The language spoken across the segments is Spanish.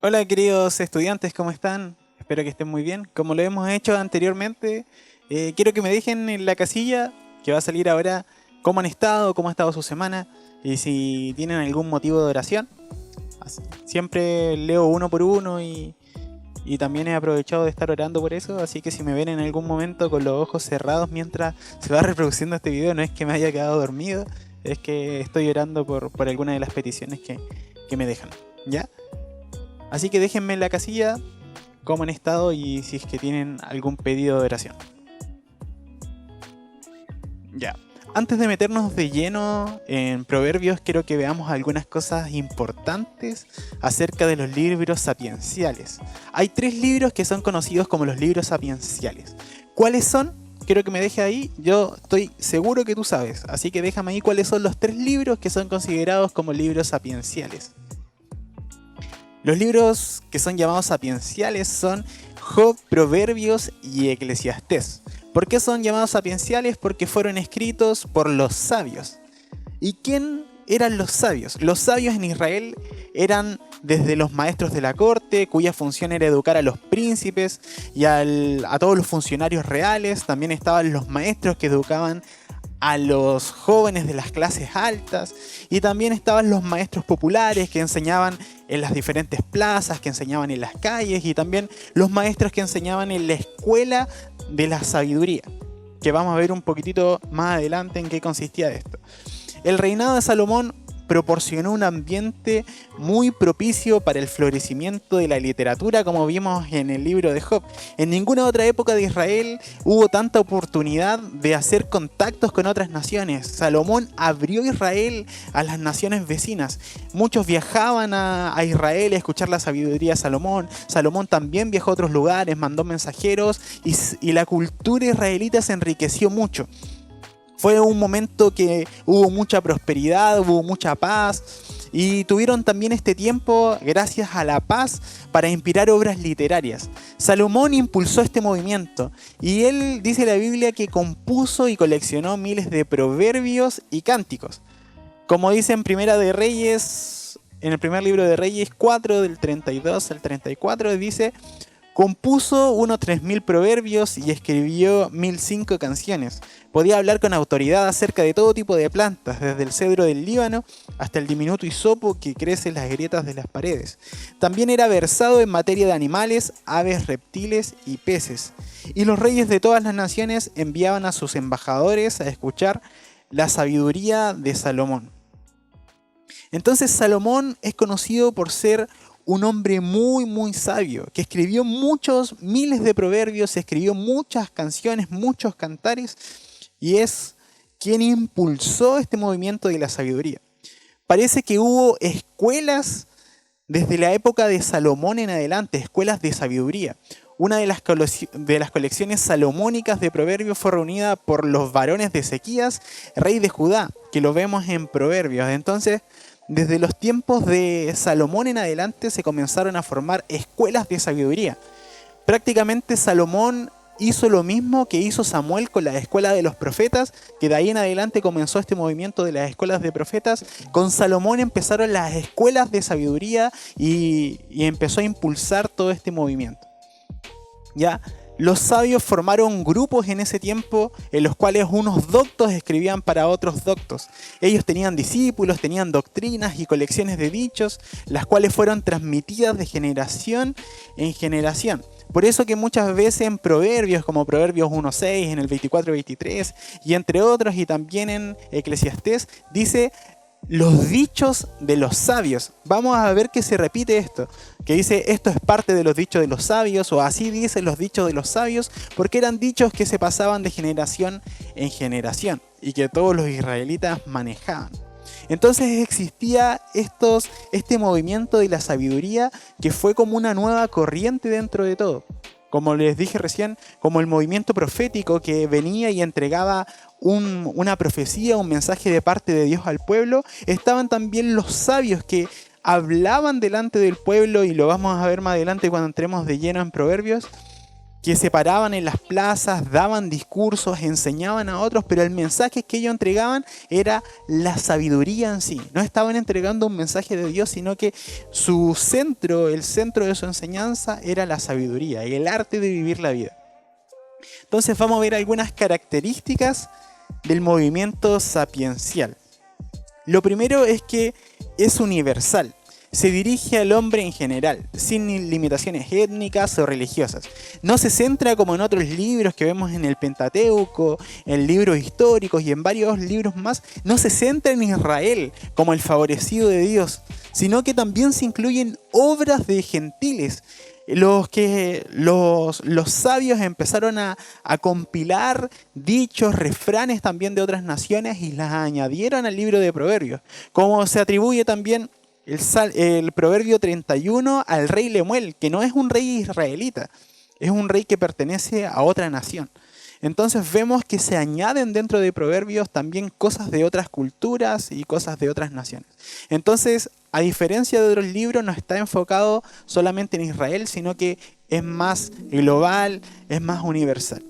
Hola queridos estudiantes, ¿cómo están? Espero que estén muy bien. Como lo hemos hecho anteriormente, quiero que me dejen en la casilla que va a salir ahora cómo han estado, cómo ha estado su semana y si tienen algún motivo de oración. Siempre leo uno por uno y también he aprovechado de estar orando por eso, así que si me ven en algún momento con los ojos cerrados mientras se va reproduciendo este video, no es que me haya quedado dormido, es que estoy orando por alguna de las peticiones que me dejan, ¿ya? Así que déjenme en la casilla cómo han estado y si es que tienen algún pedido de oración. Ya. Antes de meternos de lleno en Proverbios, quiero que veamos algunas cosas importantes acerca de los libros sapienciales. Hay tres libros que son conocidos como los libros sapienciales. ¿Cuáles son? Quiero que me deje ahí, yo estoy seguro que tú sabes, así que déjame ahí cuáles son los tres libros que son considerados como libros sapienciales. Los libros que son llamados sapienciales son Job, Proverbios y Eclesiastés. ¿Por qué son llamados sapienciales? Porque fueron escritos por los sabios. ¿Y quién eran los sabios? Los sabios en Israel eran desde los maestros de la corte, cuya función era educar a los príncipes y a todos los funcionarios reales. También estaban los maestros que educaban a los jóvenes de las clases altas, y también estaban los maestros populares que enseñaban en las diferentes plazas, que enseñaban en las calles, y también los maestros que enseñaban en la escuela de la sabiduría, que vamos a ver un poquitito más adelante en qué consistía esto. El reinado de Salomón proporcionó un ambiente muy propicio para el florecimiento de la literatura, como vimos en el libro de Job. En ninguna otra época de Israel hubo tanta oportunidad de hacer contactos con otras naciones. Salomón abrió Israel a las naciones vecinas. Muchos viajaban a Israel a escuchar la sabiduría de Salomón. Salomón también viajó a otros lugares, mandó mensajeros y la cultura israelita se enriqueció mucho. Fue un momento que hubo mucha prosperidad, hubo mucha paz, y tuvieron también este tiempo, gracias a la paz, para inspirar obras literarias. Salomón impulsó este movimiento y él, dice la Biblia, que compuso y coleccionó miles de proverbios y cánticos. Como dice en Primera de Reyes, en el primer libro de Reyes 4, del 32 al 34, dice: compuso unos 3000 proverbios y escribió 1005 canciones. Podía hablar con autoridad acerca de todo tipo de plantas, desde el cedro del Líbano hasta el diminuto hisopo que crece en las grietas de las paredes. También era versado en materia de animales, aves, reptiles y peces. Y los reyes de todas las naciones enviaban a sus embajadores a escuchar la sabiduría de Salomón. Entonces Salomón es conocido por ser un hombre muy sabio, que escribió muchos miles de proverbios, escribió muchas canciones, muchos cantares, y es quien impulsó este movimiento de la sabiduría. Parece que hubo escuelas desde la época de Salomón en adelante, escuelas de sabiduría. Una de las colecciones salomónicas de proverbios fue reunida por los varones de Ezequías, rey de Judá, que lo vemos en Proverbios. Entonces, desde los tiempos de Salomón en adelante se comenzaron a formar escuelas de sabiduría. Prácticamente Salomón hizo lo mismo que hizo Samuel con la escuela de los profetas, que de ahí en adelante comenzó este movimiento de las escuelas de profetas. Con Salomón empezaron las escuelas de sabiduría y empezó a impulsar todo este movimiento. ¿Ya? Los sabios formaron grupos en ese tiempo en los cuales unos doctos escribían para otros doctos. Ellos tenían discípulos, tenían doctrinas y colecciones de dichos, las cuales fueron transmitidas de generación en generación. Por eso que muchas veces en proverbios, como Proverbios 1.6, en el 24.23 y entre otros, y también en Eclesiastés, dice: los dichos de los sabios. Vamos a ver que se repite esto, que dice: esto es parte de los dichos de los sabios, o así dicen los dichos de los sabios, porque eran dichos que se pasaban de generación en generación y que todos los israelitas manejaban. Entonces existía este movimiento de la sabiduría que fue como una nueva corriente dentro de todo. Como les dije recién, como el movimiento profético que venía y entregaba una profecía, un mensaje de parte de Dios al pueblo, estaban también los sabios que hablaban delante del pueblo, y lo vamos a ver más adelante cuando entremos de lleno en Proverbios, que se paraban en las plazas, daban discursos, enseñaban a otros, pero el mensaje que ellos entregaban era la sabiduría en sí. No estaban entregando un mensaje de Dios, sino que su centro, el centro de su enseñanza era la sabiduría y el arte de vivir la vida. Entonces vamos a ver algunas características del movimiento sapiencial. Lo primero es que es universal. Se dirige al hombre en general, sin limitaciones étnicas o religiosas. No se centra como en otros libros que vemos en el Pentateuco, en libros históricos y en varios libros más. No se centra en Israel como el favorecido de Dios, sino que también se incluyen obras de gentiles. Los sabios empezaron a compilar dichos, refranes también de otras naciones y las añadieron al libro de Proverbios, como se atribuye también el Proverbio 31 al rey Lemuel, que no es un rey israelita, es un rey que pertenece a otra nación. Entonces vemos que se añaden dentro de Proverbios también cosas de otras culturas y cosas de otras naciones. Entonces, a diferencia de otros libros, no está enfocado solamente en Israel, sino que es más global, es más universal.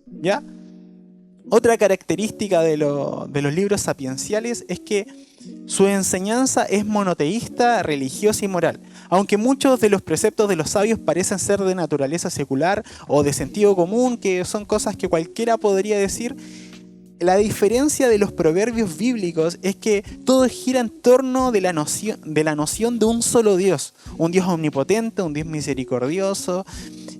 ¿Ya? Otra característica de los libros sapienciales es que su enseñanza es monoteísta, religiosa y moral. Aunque muchos de los preceptos de los sabios parecen ser de naturaleza secular o de sentido común, que son cosas que cualquiera podría decir, la diferencia de los proverbios bíblicos es que todo gira en torno de la noción de un solo Dios. Un Dios omnipotente, un Dios misericordioso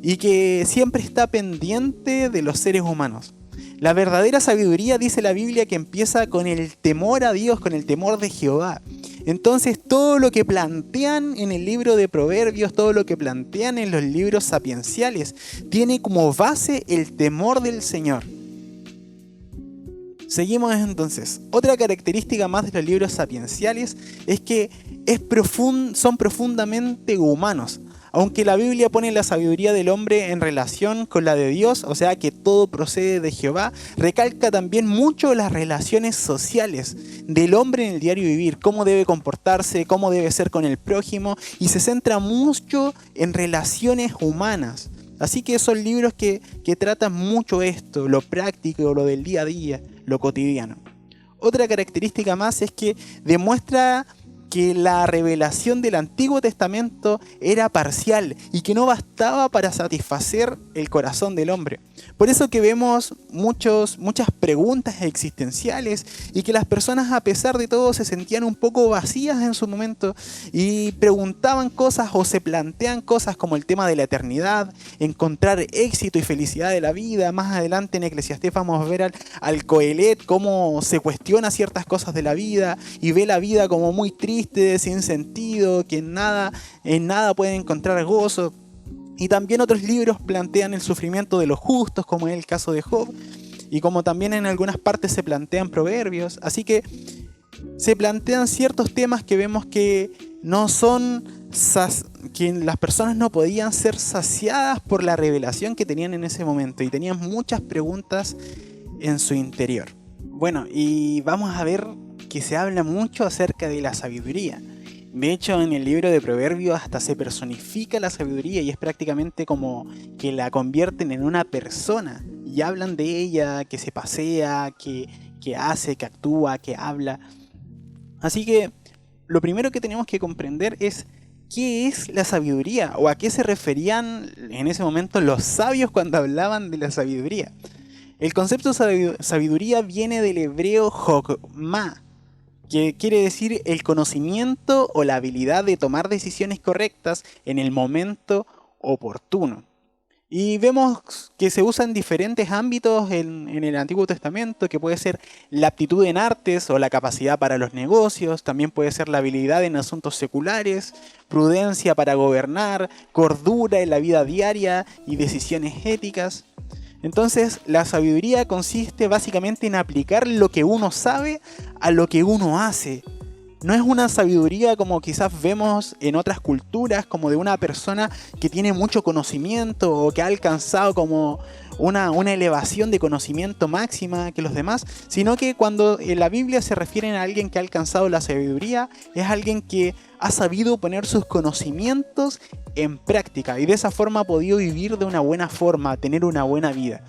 y que siempre está pendiente de los seres humanos. La verdadera sabiduría, dice la Biblia, que empieza con el temor a Dios, con el temor de Jehová. Entonces todo lo que plantean en el libro de Proverbios, todo lo que plantean en los libros sapienciales, tiene como base el temor del Señor. Seguimos entonces. Otra característica más de los libros sapienciales es que son profundamente humanos. Aunque la Biblia pone la sabiduría del hombre en relación con la de Dios, o sea que todo procede de Jehová, recalca también mucho las relaciones sociales del hombre en el diario vivir, cómo debe comportarse, cómo debe ser con el prójimo, y se centra mucho en relaciones humanas. Así que son libros que tratan mucho esto, lo práctico, lo del día a día, lo cotidiano. Otra característica más es que demuestra que la revelación del Antiguo Testamento era parcial y que no bastaba para satisfacer el corazón del hombre. Por eso que vemos muchas preguntas existenciales y que las personas, a pesar de todo, se sentían un poco vacías en su momento y preguntaban cosas o se plantean cosas como el tema de la eternidad, encontrar éxito y felicidad de la vida. Más adelante en Eclesiastés vamos a ver al Coelet cómo se cuestiona ciertas cosas de la vida y ve la vida como muy triste, sin sentido, que en nada puede encontrar gozo. Y también otros libros plantean el sufrimiento de los justos, como es el caso de Job, y como también en algunas partes se plantean proverbios. Así que se plantean ciertos temas que vemos que que las personas no podían ser saciadas por la revelación que tenían en ese momento y tenían muchas preguntas en su interior. Bueno, y vamos a ver que se habla mucho acerca de la sabiduría. De hecho, en el libro de Proverbios hasta se personifica la sabiduría y es prácticamente como que la convierten en una persona y hablan de ella, que se pasea, que hace, que actúa, que habla. Así que lo primero que tenemos que comprender es qué es la sabiduría o a qué se referían en ese momento los sabios cuando hablaban de la sabiduría. El concepto de sabiduría viene del hebreo jokmah, que quiere decir el conocimiento o la habilidad de tomar decisiones correctas en el momento oportuno. Y vemos que se usa en diferentes ámbitos en el Antiguo Testamento, que puede ser la aptitud en artes o la capacidad para los negocios, también puede ser la habilidad en asuntos seculares, prudencia para gobernar, cordura en la vida diaria y decisiones éticas. Entonces, la sabiduría consiste básicamente en aplicar lo que uno sabe a lo que uno hace. No es una sabiduría como quizás vemos en otras culturas, como de una persona que tiene mucho conocimiento o que ha alcanzado como una elevación de conocimiento máxima que los demás, sino que cuando en la Biblia se refieren a alguien que ha alcanzado la sabiduría, es alguien que ha sabido poner sus conocimientos en práctica y de esa forma ha podido vivir de una buena forma, tener una buena vida.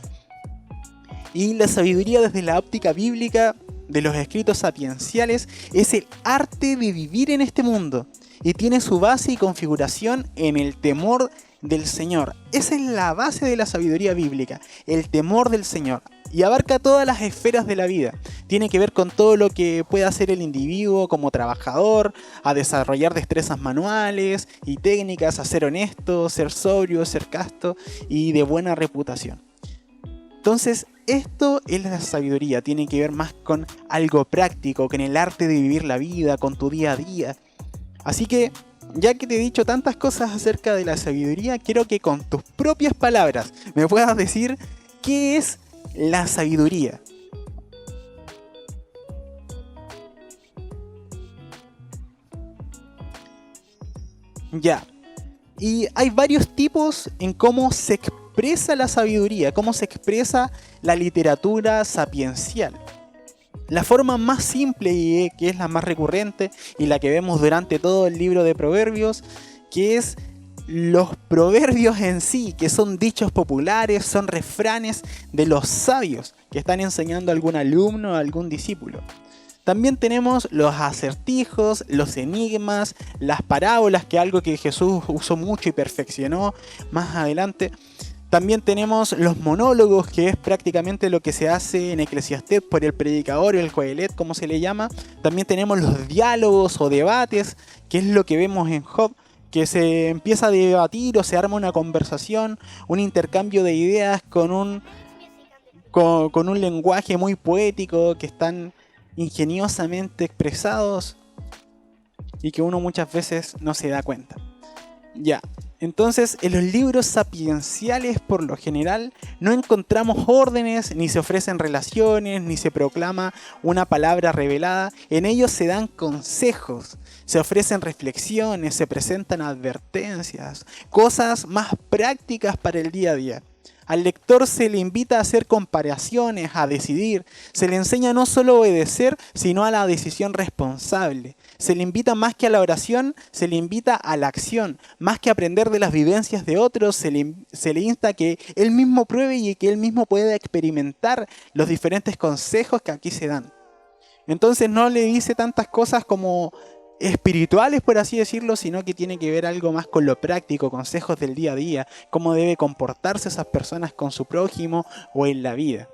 Y la sabiduría desde la óptica bíblica de los escritos sapienciales es el arte de vivir en este mundo y tiene su base y configuración en el temor del Señor. Esa es la base de la sabiduría bíblica, el temor del Señor. Y abarca todas las esferas de la vida. Tiene que ver con todo lo que puede hacer el individuo como trabajador, a desarrollar destrezas manuales y técnicas, a ser honesto, ser sobrio, ser casto y de buena reputación. Entonces, esto es la sabiduría, tiene que ver más con algo práctico, con el arte de vivir la vida, con tu día a día. Así que, ya que te he dicho tantas cosas acerca de la sabiduría, quiero que con tus propias palabras me puedas decir qué es la sabiduría. Ya. Y hay varios tipos en cómo se expresa la sabiduría, cómo se expresa la literatura sapiencial. La forma más simple y que es la más recurrente y la que vemos durante todo el libro de Proverbios, que es los proverbios en sí, que son dichos populares, son refranes de los sabios que están enseñando a algún alumno o a algún discípulo. También tenemos los acertijos, los enigmas, las parábolas, que es algo que Jesús usó mucho y perfeccionó más adelante. También tenemos los monólogos, que es prácticamente lo que se hace en Eclesiastés por el predicador, el Coelet, como se le llama. También tenemos los diálogos o debates, que es lo que vemos en Job, que se empieza a debatir o se arma una conversación, un intercambio de ideas con un lenguaje muy poético, que están ingeniosamente expresados y que uno muchas veces no se da cuenta. Ya, entonces en los libros sapienciales por lo general no encontramos órdenes, ni se ofrecen relaciones, ni se proclama una palabra revelada. En ellos se dan consejos, se ofrecen reflexiones, se presentan advertencias, cosas más prácticas para el día a día. Al lector se le invita a hacer comparaciones, a decidir. Se le enseña no solo a obedecer, sino a la decisión responsable. Se le invita más que a la oración, se le invita a la acción. Más que aprender de las vivencias de otros, se le insta a que él mismo pruebe y que él mismo pueda experimentar los diferentes consejos que aquí se dan. Entonces no le dice tantas cosas como espirituales, por así decirlo, sino que tiene que ver algo más con lo práctico, consejos del día a día, cómo debe comportarse esas personas con su prójimo o en la vida.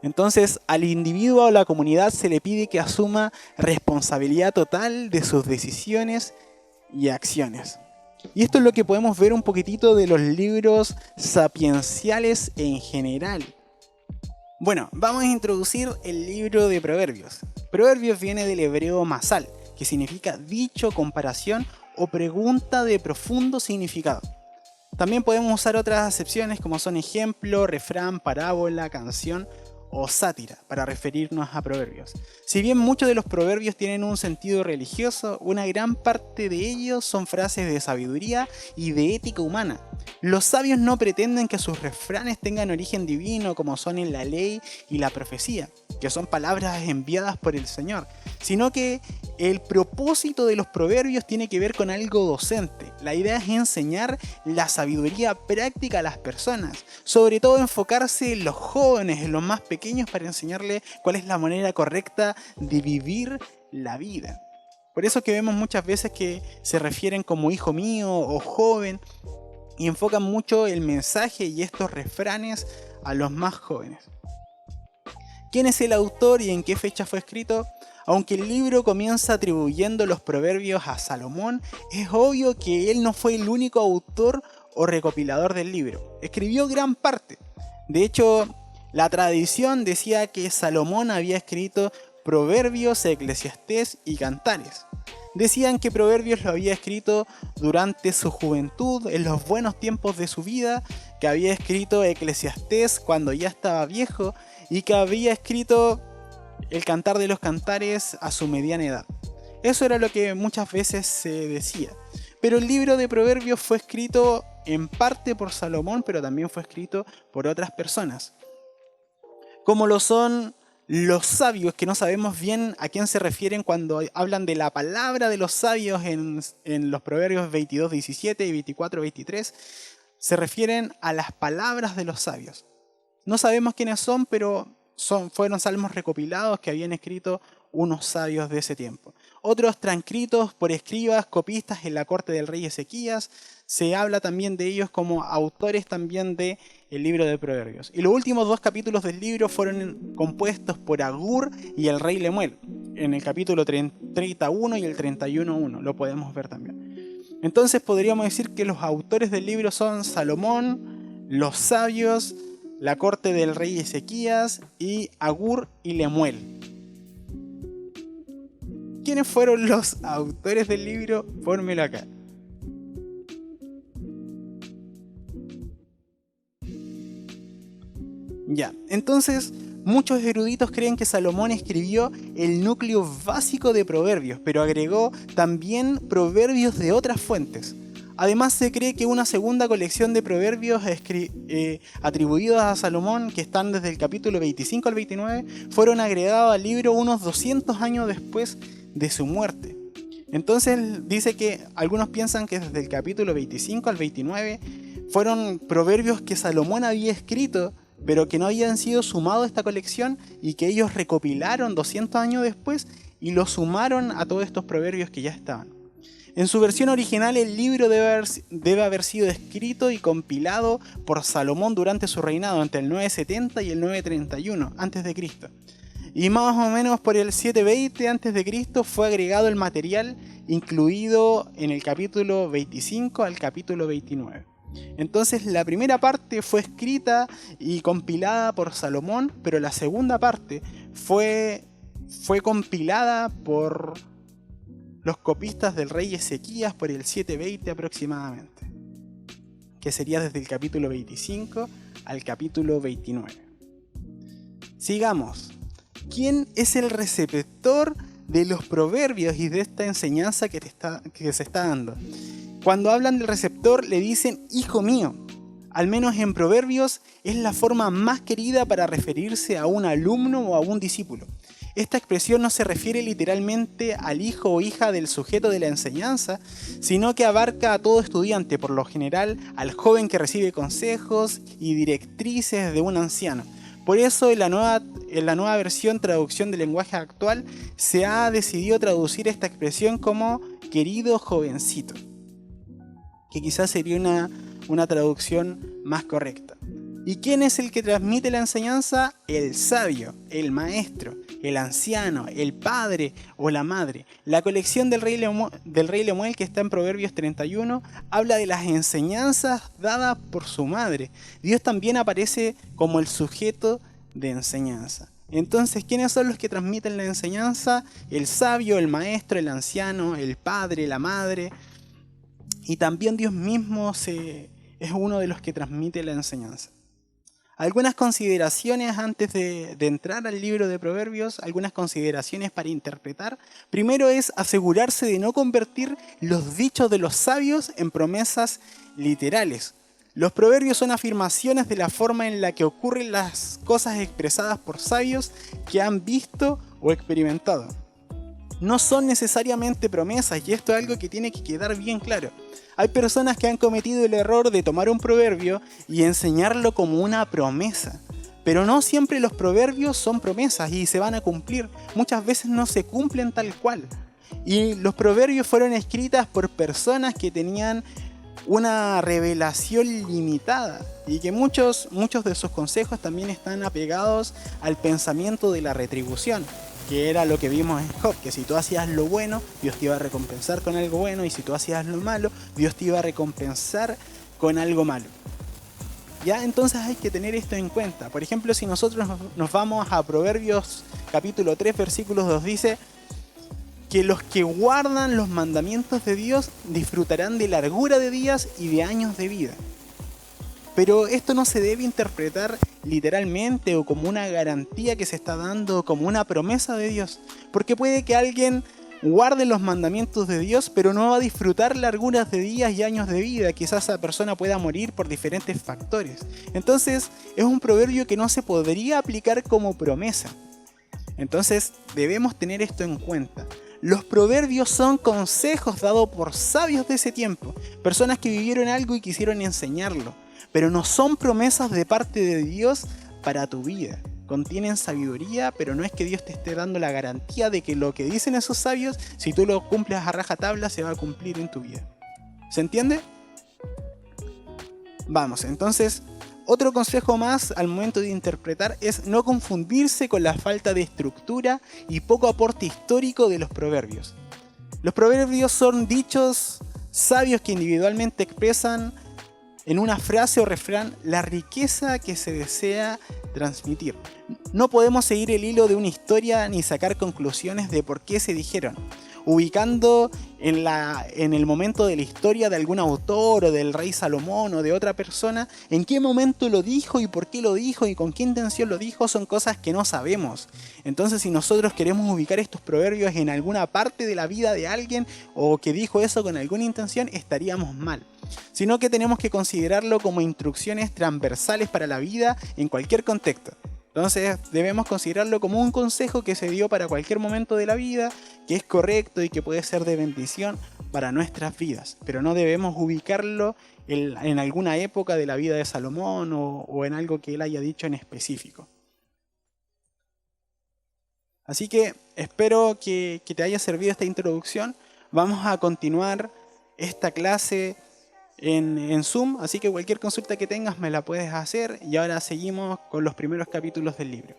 Entonces, al individuo o a la comunidad se le pide que asuma responsabilidad total de sus decisiones y acciones. Y esto es lo que podemos ver un poquitito de los libros sapienciales en general. Bueno, vamos a introducir el libro de Proverbios. Proverbios viene del hebreo masal, que significa dicho, comparación o pregunta de profundo significado. También podemos usar otras acepciones como son ejemplo, refrán, parábola, canción o sátira para referirnos a proverbios. Si bien muchos de los proverbios tienen un sentido religioso, una gran parte de ellos son frases de sabiduría y de ética humana. Los sabios no pretenden que sus refranes tengan origen divino como son en la ley y la profecía, que son palabras enviadas por el Señor, sino que el propósito de los proverbios tiene que ver con algo docente. La idea es enseñar la sabiduría práctica a las personas, sobre todo enfocarse en los jóvenes, en los más pequeños, para enseñarles cuál es la manera correcta de vivir la vida. Por eso que vemos muchas veces que se refieren como hijo mío o joven y enfocan mucho el mensaje y estos refranes a los más jóvenes. ¿Quién es el autor y en qué fecha fue escrito? Aunque el libro comienza atribuyendo los proverbios a Salomón, es obvio que él no fue el único autor o recopilador del libro. Escribió gran parte. De hecho, la tradición decía que Salomón había escrito Proverbios, Eclesiastés y Cantares. Decían que Proverbios lo había escrito durante su juventud, en los buenos tiempos de su vida, que había escrito Eclesiastés cuando ya estaba viejo y que había escrito el cantar de los cantares a su mediana edad. Eso era lo que muchas veces se decía. Pero el libro de Proverbios fue escrito en parte por Salomón, pero también fue escrito por otras personas, como lo son los sabios, que no sabemos bien a quién se refieren cuando hablan de la palabra de los sabios en los Proverbios 22:17 y 24:23. Se refieren a las palabras de los sabios. No sabemos quiénes son, pero fueron salmos recopilados que habían escrito unos sabios de ese tiempo. Otros transcritos por escribas, copistas en la corte del rey Ezequías. Se habla también de ellos como autores también del libro de Proverbios. Y los últimos 2 capítulos del libro fueron compuestos por Agur y el rey Lemuel. En el capítulo 31 y el 31:1 lo podemos ver también. Entonces podríamos decir que los autores del libro son Salomón, los sabios, la corte del rey Ezequías y Agur y Lemuel. ¿Quiénes fueron los autores del libro? Pónmelo acá. Ya, entonces muchos eruditos creen que Salomón escribió el núcleo básico de Proverbios, pero agregó también proverbios de otras fuentes. Además se cree que una segunda colección de proverbios atribuidos a Salomón, que están desde el capítulo 25 al 29, fueron agregados al libro unos 200 años después de su muerte. Entonces dice que algunos piensan que desde el capítulo 25 al 29 fueron proverbios que Salomón había escrito, pero que no habían sido sumados a esta colección y que ellos recopilaron 200 años después y los sumaron a todos estos proverbios que ya estaban. En su versión original, el libro debe haber sido escrito y compilado por Salomón durante su reinado entre el 970 y el 931 a.C. Y más o menos por el 720 a.C. fue agregado el material incluido en el capítulo 25 al capítulo 29. Entonces la primera parte fue escrita y compilada por Salomón, pero la segunda parte fue compilada por los copistas del rey Ezequías por el 720 aproximadamente, que sería desde el capítulo 25 al capítulo 29. Sigamos. ¿Quién es el receptor de los proverbios y de esta enseñanza que se está dando? Cuando hablan del receptor le dicen hijo mío. Al menos en Proverbios es la forma más querida para referirse a un alumno o a un discípulo. Esta expresión no se refiere literalmente al hijo o hija del sujeto de la enseñanza, sino que abarca a todo estudiante, por lo general al joven que recibe consejos y directrices de un anciano. Por eso en la nueva versión traducción del lenguaje actual se ha decidido traducir esta expresión como querido jovencito, que quizás sería una traducción más correcta. ¿Y quién es el que transmite la enseñanza? El sabio, el maestro, el anciano, el padre o la madre. La colección del rey Lemuel, que está en Proverbios 31, habla de las enseñanzas dadas por su madre. Dios también aparece como el sujeto de enseñanza. Entonces, ¿quiénes son los que transmiten la enseñanza? El sabio, el maestro, el anciano, el padre, la madre. Y también Dios mismo es uno de los que transmite la enseñanza. Algunas consideraciones antes de entrar al libro de Proverbios, algunas consideraciones para interpretar. Primero es asegurarse de no convertir los dichos de los sabios en promesas literales. Los proverbios son afirmaciones de la forma en la que ocurren las cosas expresadas por sabios que han visto o experimentado. No son necesariamente promesas, y esto es algo que tiene que quedar bien claro. Hay personas que han cometido el error de tomar un proverbio y enseñarlo como una promesa. Pero no siempre los proverbios son promesas y se van a cumplir. Muchas veces no se cumplen tal cual. Y los proverbios fueron escritas por personas que tenían una revelación limitada y que muchos de sus consejos también están apegados al pensamiento de la retribución, que era lo que vimos en Job, que si tú hacías lo bueno, Dios te iba a recompensar con algo bueno, y si tú hacías lo malo, Dios te iba a recompensar con algo malo. ¿Ya? Entonces hay que tener esto en cuenta. Por ejemplo, si nosotros nos vamos a Proverbios capítulo 3, versículos 2, dice que los que guardan los mandamientos de Dios disfrutarán de largura de días y de años de vida. Pero esto no se debe interpretar literalmente o como una garantía que se está dando o como una promesa de Dios. Porque puede que alguien guarde los mandamientos de Dios, pero no va a disfrutar larguras de días y años de vida. Quizás esa persona pueda morir por diferentes factores. Entonces es un proverbio que no se podría aplicar como promesa. Entonces debemos tener esto en cuenta. Los proverbios son consejos dados por sabios de ese tiempo, personas que vivieron algo y quisieron enseñarlo, pero no son promesas de parte de Dios para tu vida. Contienen sabiduría, pero no es que Dios te esté dando la garantía de que lo que dicen esos sabios, si tú lo cumples a rajatabla, se va a cumplir en tu vida. ¿Se entiende? Vamos, entonces, otro consejo más al momento de interpretar es no confundirse con la falta de estructura y poco aporte histórico de los proverbios. Los proverbios son dichos sabios que individualmente expresan en una frase o refrán la riqueza que se desea transmitir. No podemos seguir el hilo de una historia ni sacar conclusiones de por qué se dijeron, ubicando en el momento de la historia de algún autor o del rey Salomón o de otra persona, en qué momento lo dijo y por qué lo dijo y con qué intención lo dijo, son cosas que no sabemos. Entonces, si nosotros queremos ubicar estos proverbios en alguna parte de la vida de alguien o que dijo eso con alguna intención, estaríamos mal. Sino que tenemos que considerarlo como instrucciones transversales para la vida en cualquier contexto. Entonces debemos considerarlo como un consejo que se dio para cualquier momento de la vida, que es correcto y que puede ser de bendición para nuestras vidas. Pero no debemos ubicarlo en alguna época de la vida de Salomón o en algo que él haya dicho en específico. Así que espero que te haya servido esta introducción. Vamos a continuar esta clase en Zoom, así que cualquier consulta que tengas me la puedes hacer y ahora seguimos con los primeros capítulos del libro.